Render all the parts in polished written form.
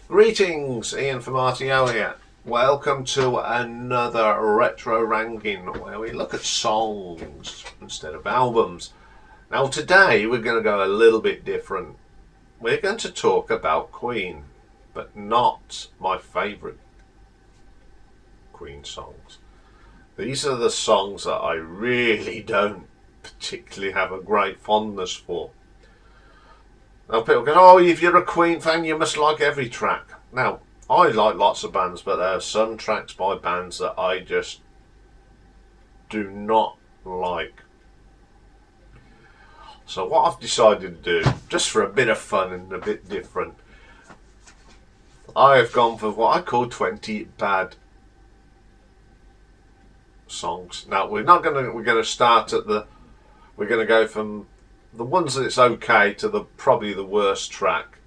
Greetings, Ian from RTO here. Welcome to another retro ranking where we look at songs instead of albums. Now today we're going to go a little bit different. We're going to talk about Queen, but not my favourite Queen songs. These are the songs that I really don't particularly have a great fondness for. Now people go, oh, if you're a Queen fan you must like every track. Now, I like lots of bands, but there are some tracks by bands that I just do not like. So what I've decided to do, just for a bit of fun and a bit different, I have gone for what I call 20 bad songs. Now we're going to start at we're going to go from the ones that it's okay to probably the worst track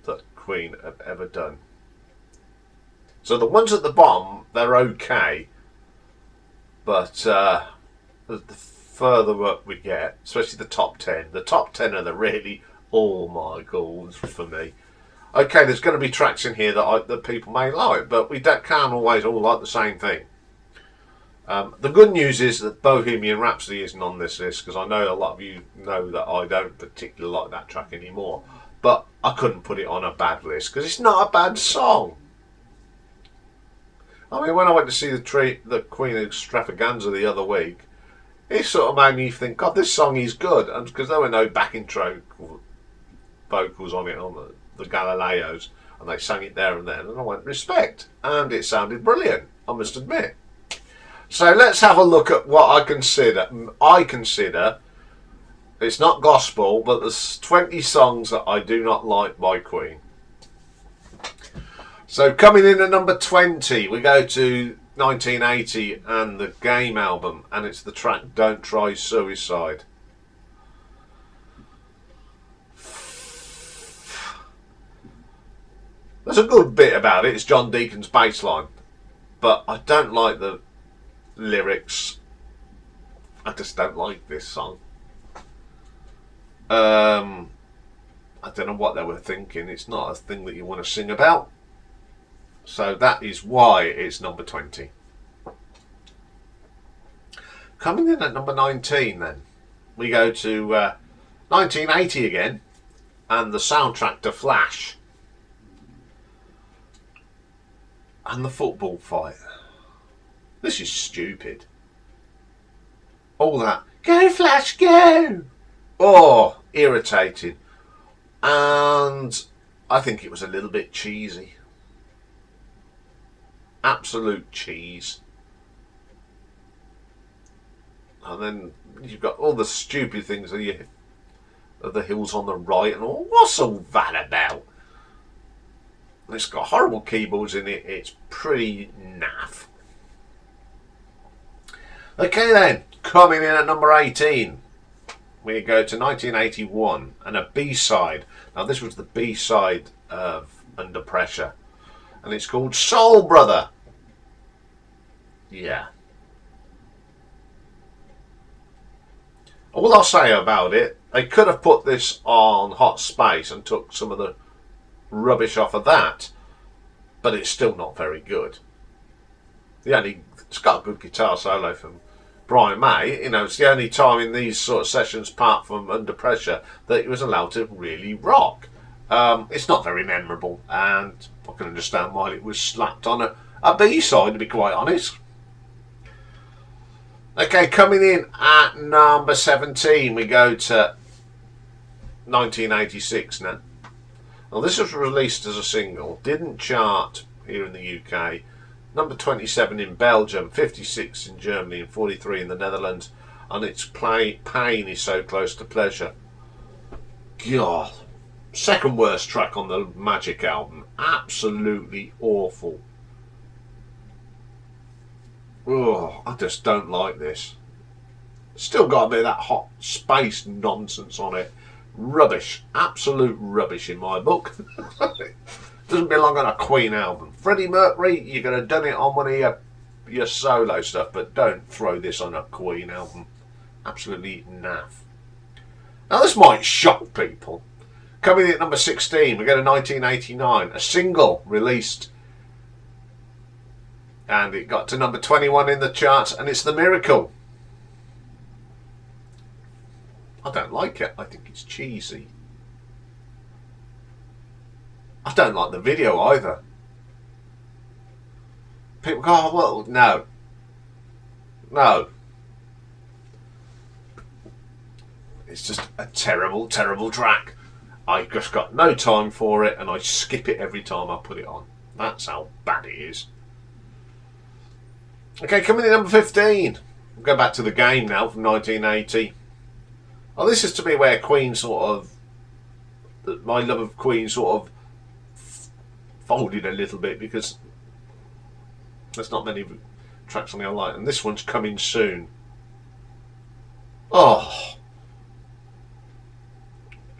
that Queen have ever done. So the ones at the bottom, they're okay, but the further up we get, especially the top 10 are the really oh my god for me. Okay, there's going to be tracks in here that people may like, but we can't always all like the same thing. The good news is that Bohemian Rhapsody isn't on this list, because I know a lot of you know that I don't particularly like that track anymore. But I couldn't put it on a bad list because it's not a bad song. I mean, when I went to see the Queen Extravaganza the other week, it sort of made me think, God, this song is good. And because there were no backing track vocals on it on the Galileos, and they sang it there and then, and I went, respect. And it sounded brilliant, I must admit. So let's have a look at what I consider it's not gospel, but there's 20 songs that I do not like by Queen. So coming in at number 20, we go to 1980 and the Game album, and it's the track Don't Try Suicide. There's a good bit about it, it's John Deacon's bass line, but I don't like the lyrics. I just don't like this song. I don't know what they were thinking. It's not a thing that you want to sing about. So that is why it's number 20. Coming in at number 19 then, we go to 1980 again, and the soundtrack to Flash. And the football fight. This is stupid. All that, go Flash, go! Oh, irritating. And I think it was a little bit cheesy. Absolute cheese. And then you've got all the stupid things of the hills on the right and all. What's all that about? And it's got horrible keyboards in it. It's pretty naff. Okay then, coming in at number 18. We go to 1981 and a B-side. Now this was the B-side of Under Pressure, and it's called Soul Brother. Yeah. All I'll say about it, they could have put this on Hot Space and took some of the rubbish off of that, but it's still not very good. It's got a good guitar solo from Brian May. You know, it's the only time in these sort of sessions, apart from Under Pressure, that he was allowed to really rock. It's not very memorable, and I can understand why it was slapped on a B-side, to be quite honest. Okay, coming in at number 17, we go to 1986 now. Now, this was released as a single, didn't chart here in the UK. Number 27 in Belgium, 56 in Germany, and 43 in the Netherlands. And it's Pain is So Close to Pleasure. God, Second worst track on the Magic album. Absolutely awful. Oh, I just don't like this. Still got a bit of that hot space nonsense on it. Rubbish. Absolute rubbish in my book. Doesn't belong on a Queen album. Freddie Mercury, you could have done it on one of your solo stuff, but don't throw this on a Queen album. Absolutely naff. Now this might shock people. Coming in at number 16, we get a 1989, a single released, and it got to number 21 in the charts, and it's The Miracle. I don't like it. I think it's cheesy. I don't like the video either. People go, oh, well, no. No. It's just a terrible, terrible track. I just got no time for it and I skip it every time I put it on. That's how bad it is. Okay, coming in number 15. We'll go back to the game now from 1980. Oh, this is to me where Queen sort of, my love of Queen sort of folded a little bit, because there's not many tracks on the online, and this one's Coming Soon. Oh,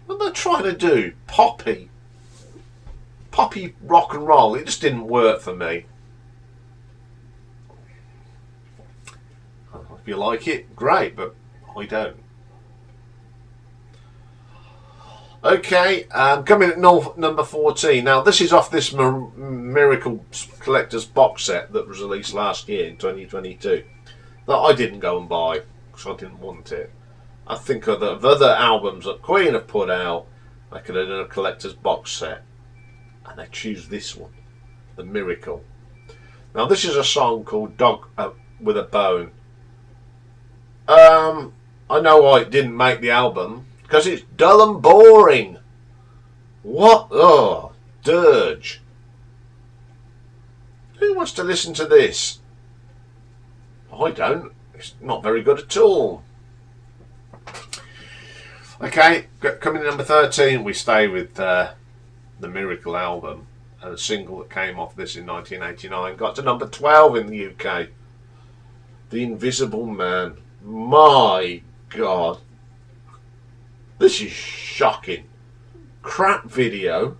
what are they trying to do? Poppy rock and roll. It just didn't work for me. If you like it, great, but I don't. Okay, coming at number 14. Now, this is off this Miracle Collector's box set that was released last year in 2022. That I didn't go and buy because I didn't want it. I think of other albums that Queen have put out, they could have done a collector's box set. And they choose this one, The Miracle. Now, this is a song called Dog with a Bone. I know why it didn't make the album. Because it's dull and boring. What? Oh, dirge. Who wants to listen to this? I don't. It's not very good at all. Okay, coming in number 13, we stay with the Miracle album. And a single that came off this in 1989 got to number 12 in the UK. The Invisible Man. My God. This is shocking. Crap video.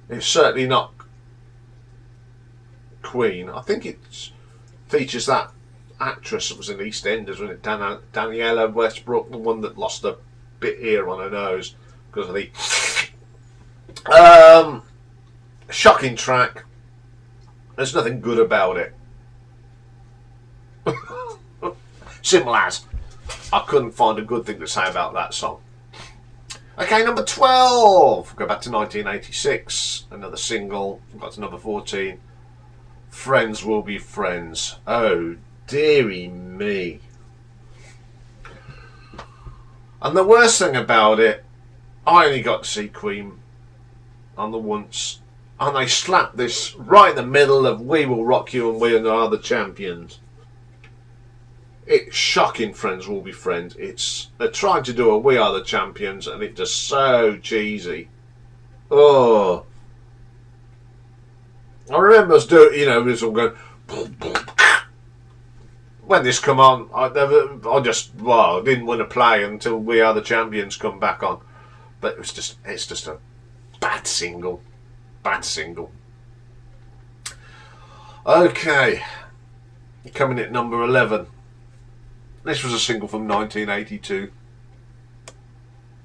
It's certainly not Queen. I think it features that actress that was in EastEnders, wasn't it? Daniela Westbrook, the one that lost a bit here on her nose because of the shocking track. There's nothing good about it. Simple as. I couldn't find a good thing to say about that song. Okay, number 12. Go back to 1986. Another single. Got to number 14. Friends Will Be Friends. Oh, dearie me. And the worst thing about it, I only got to see Queen on the once. And they slapped this right in the middle of We Will Rock You and We Are the Champions. It's shocking. Friends Will Be Friends. They're trying to do a We Are the Champions and it's just so cheesy. Oh, I remember us doing, this all going. When this come on, I didn't want to play until We Are the Champions come back on. But it's just a bad single. Bad single. Okay, coming at number 11. This was a single from 1982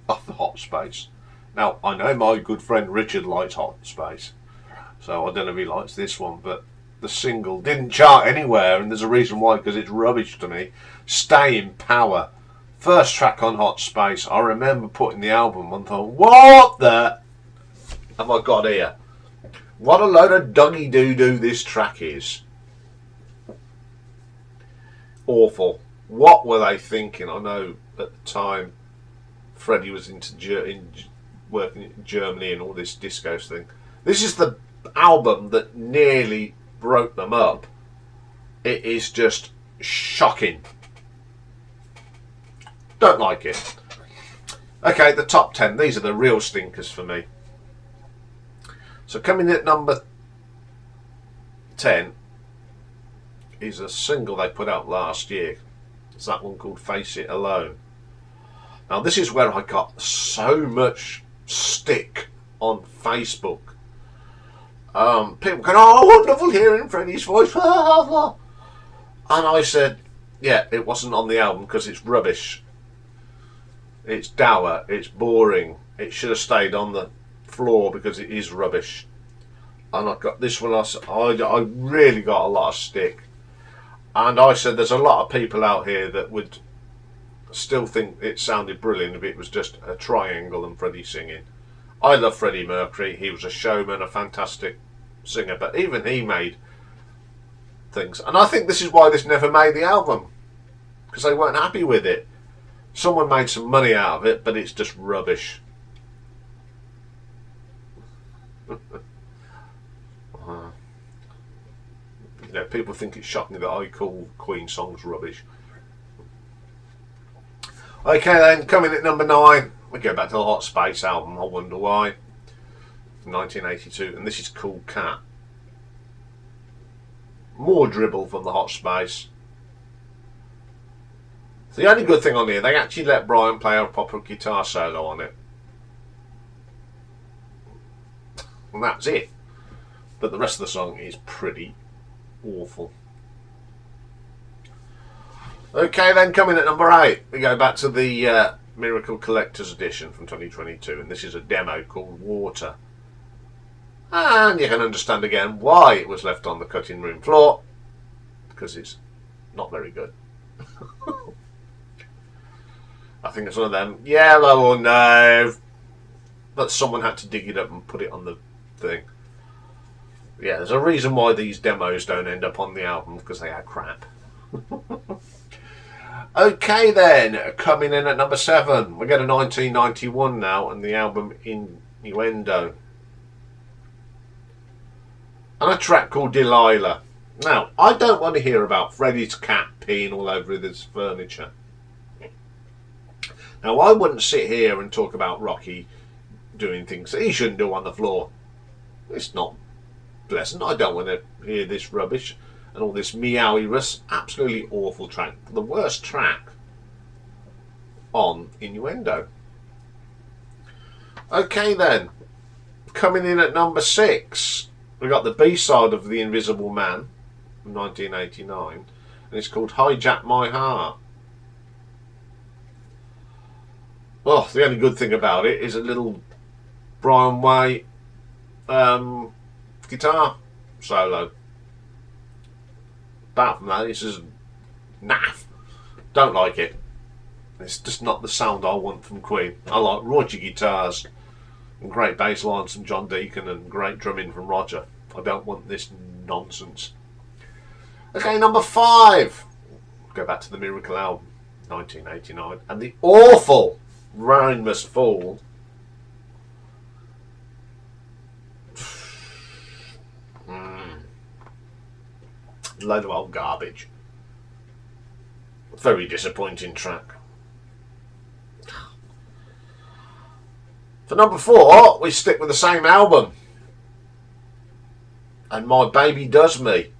off the Hot Space. Now, I know my good friend Richard likes Hot Space, so I don't know if he likes this one, but the single didn't chart anywhere, and there's a reason why, because it's rubbish to me. Stay in Power. First track on Hot Space. I remember putting the album on and thought, what the have I got here? What a load of doggy doo-doo this track is. Awful. What were they thinking? I know at the time Freddie was working in Germany and all this disco thing. This is the album that nearly broke them up. It is just shocking. Don't like it. Okay, the top 10. These are the real stinkers for me. So coming in at number 10 is a single they put out last year. It's that one called Face It Alone. Now this is where I got so much stick on Facebook. People going, oh, wonderful hearing Freddie's voice. And I said, yeah, it wasn't on the album because it's rubbish. It's dour, it's boring. It should have stayed on the floor because it is rubbish. And I got this one, I really got a lot of stick. And I said there's a lot of people out here that would still think it sounded brilliant if it was just a triangle and Freddie singing. I love Freddie Mercury. He was a showman, a fantastic singer, but even he made things. And I think this is why this never made the album, because they weren't happy with it. Someone made some money out of it, but it's just rubbish. You know, people think it's shocking that I call Queen songs rubbish. Okay then, coming at number 9, we go back to the Hot Space album, I Wonder Why, from 1982, and this is Cool Cat. More dribble from the Hot Space. The only good thing on here, they actually let Brian play a proper guitar solo on it. And that's it. But the rest of the song is pretty awful. Okay then, coming at number 8, we go back to the Miracle Collector's Edition from 2022, and this is a demo called Water. And you can understand again why it was left on the cutting room floor, because it's not very good. I think it's one of them, yellow or no, but someone had to dig it up and put it on the thing. Yeah, there's a reason why these demos don't end up on the album, because they are crap. Okay then, coming in at number 7, we get a 1991 now, and the album Innuendo. And a track called Delilah. Now, I don't want to hear about Freddie's cat peeing all over his furniture. Now, I wouldn't sit here and talk about Rocky doing things that he shouldn't do on the floor. It's not pleasant. I don't want to hear this rubbish and all this meowy-rus. Absolutely awful track. The worst track on Innuendo. Okay then, coming in at number 6, we got the B-side of The Invisible Man from 1989, and it's called Hijack My Heart. Well, the only good thing about it is a little Brian Way guitar solo. Apart from that, it's just naff. Don't like it. It's just not the sound I want from Queen. I like Roger guitars and great bass lines from John Deacon and great drumming from Roger. I don't want this nonsense. Okay, number 5. Go back to the Miracle album, 1989, and the awful Rain Must Fall. Load of old garbage. Very disappointing track. For number 4, we stick with the same album, and My Baby Does Me.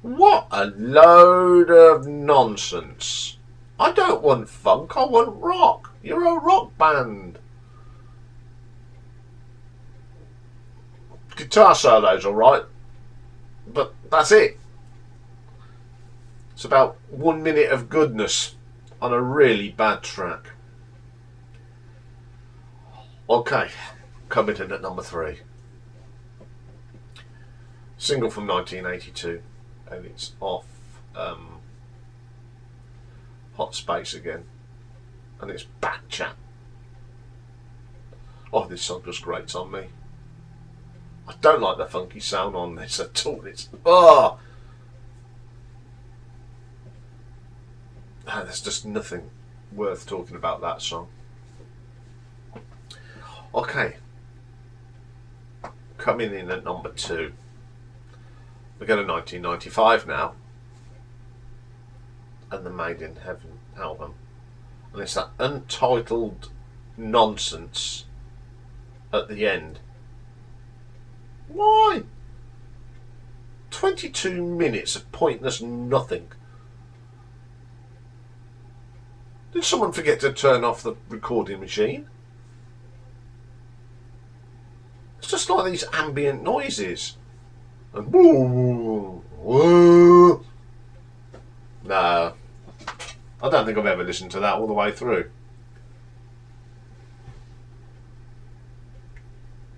What a load of nonsense. I don't want funk, I want rock. You're a rock band. Guitar solo's alright, but that's it. It's about 1 minute of goodness on a really bad track. Okay, coming in at number 3. Single from 1982, and it's off Hot Space again, and it's Back Chat. Oh, this song just grates on me. I don't like the funky sound on this at all. It's there's just nothing worth talking about that song. Okay, coming in at number 2, we go to 1995 now, and the Made in Heaven album. And it's that untitled nonsense at the end. Why? 22 minutes of pointless nothing. Did someone forget to turn off the recording machine? It's just like these ambient noises. And woo, woo. No. I don't think I've ever listened to that all the way through.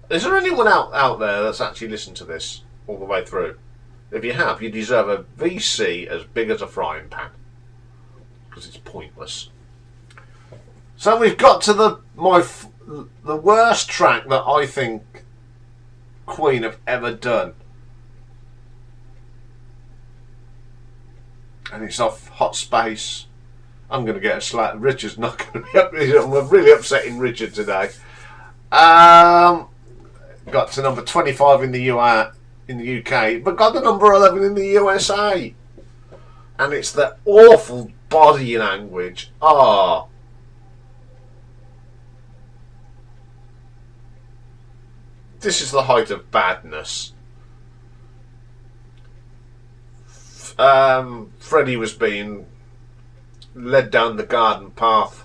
Is there anyone out there that's actually listened to this all the way through? If you have, you deserve a VC as big as a frying pan. Because it's pointless. So we've got to the worst track that I think Queen have ever done. And it's off Hot Space. I'm going to get a slap. Richard's not going to be up. I'm really upsetting Richard today. Got to number 25 in the UK, but got the number 11 in the USA. And it's the awful body language. Ah. This is the height of badness. Freddie was being led down the garden path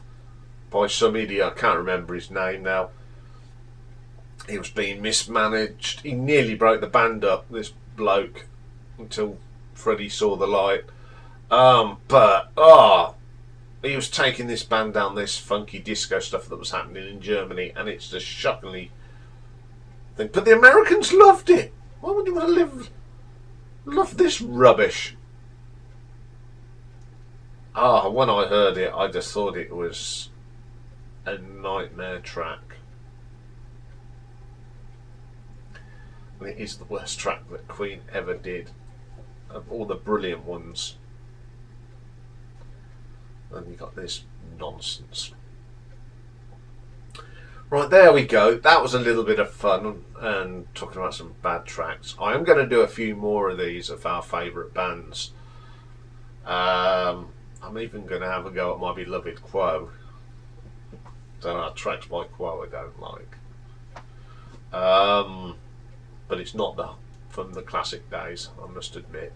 by some idiot. I can't remember his name now. He was being mismanaged. He nearly broke the band up, this bloke, until Freddie saw the light. He was taking this band down this funky disco stuff that was happening in Germany, and it's just shockingly thing. But the Americans loved it. Why would you want to love this rubbish? When I heard it, I just thought it was a nightmare track. And it is the worst track that Queen ever did, of all the brilliant ones. And you got this nonsense. Right, there we go. That was a little bit of fun and talking about some bad tracks. I am going to do a few more of these of our favourite bands. I'm even going to have a go at my beloved Quo. There are tracks by Quo I don't like. But it's not from the classic days, I must admit.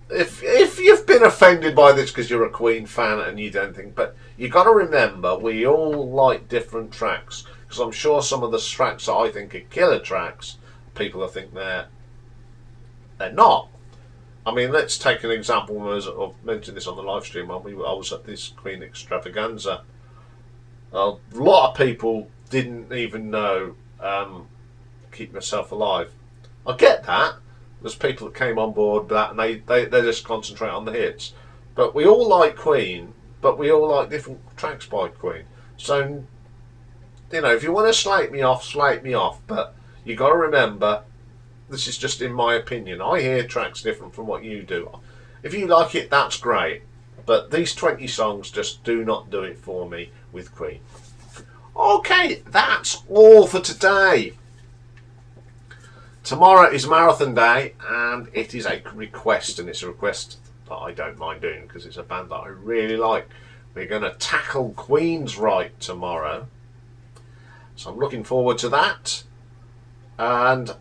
If you've been offended by this because you're a Queen fan and you don't think, but you got to remember we all like different tracks, because I'm sure some of the tracks that I think are killer tracks, people will think they're not. I mean, let's take an example. I've mentioned this on the live stream when I was at this Queen extravaganza. A lot of people didn't even know Keep Yourself Alive. I get that. There's people that came on board that and they just concentrate on the hits. But we all like Queen, but we all like different tracks by Queen. So, you know, if you want to slate me off. But you got to remember, this is just in my opinion. I hear tracks different from what you do. If you like it, that's great. But these 20 songs just do not do it for me with Queen. Okay, that's all for today. Tomorrow is Marathon Day, and it is a request, and it's a request that I don't mind doing because it's a band that I really like. We're going to tackle Queensryche tomorrow, so I'm looking forward to that, and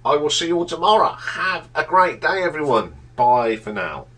I will see you all tomorrow. Have a great day, everyone. Bye for now.